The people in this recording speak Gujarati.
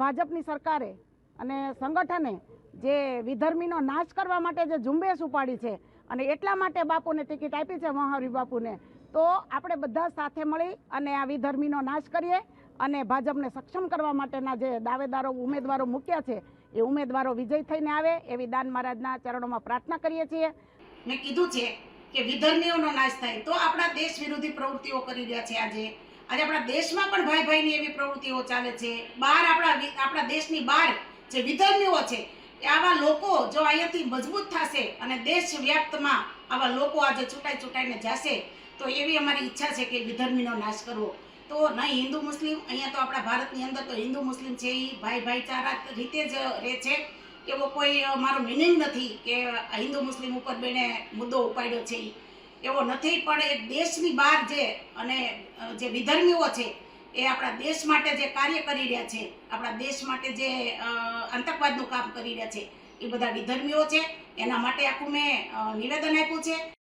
ભાજપની સરકારે અને સંગઠને જે વિધર્મીનો નાશ કરવા માટે જે ઝુંબેશ ઉપાડી છે અને એટલા માટે બાપુને ટિકિટ આપી છે મહાવીર બાપુને, તો આપણે બધા સાથે મળી અને આ વિધર્મીનો નાશ કરીએ અને ભાજપને સક્ષમ કરવા માટેના જે દાવેદારો ઉમેદવારો મૂક્યા છે એ ઉમેદવારો વિજય થઈને આવે એવી દાન મહારાજના ચરણોમાં પ્રાર્થના કરીએ છીએ. મેં કીધું છે કે વિધર્મીઓનો નાશ થાય તો આપણા દેશ વિરોધી પ્રવૃત્તિઓ કરી રહ્યા છે. આજે આપણા દેશમાં પણ ભાઈ ભાઈની એવી પ્રવૃત્તિઓ ચાલે છે. બહાર આપણા દેશની બહાર જે વિધર્મીઓ છે આવા લોકો જો અહીંયાથી મજબૂત થશે અને દેશ વ્યાપ્તમાં આવા લોકો આજે ચૂંટાઈને જશે તો એવી અમારી ઈચ્છા છે કે વિધર્મીનો નાશ કરવો. તો નહીં હિન્દુ મુસ્લિમ, અહીંયા તો આપણા ભારતની અંદર તો હિન્દુ મુસ્લિમ છે એ ભાઈચારા રીતે જ રહે છે. એવો કોઈ મારો મિનિંગ નથી કે હિન્દુ મુસ્લિમ ઉપર બેને મુદ્દો ઉપાડ્યો છે એવો નથી. પણ એક દેશની બહાર અને જે વિધર્મીઓ છે એ આપણા દેશ માટે જે કાર્ય કરી રહ્યા છે, આપણા દેશ માટે જે આતંકવાદનું કામ કરી રહ્યા છે એ બધા વિધર્મીઓ છે. એના માટે આખું મેં નિવેદન આપ્યું છે.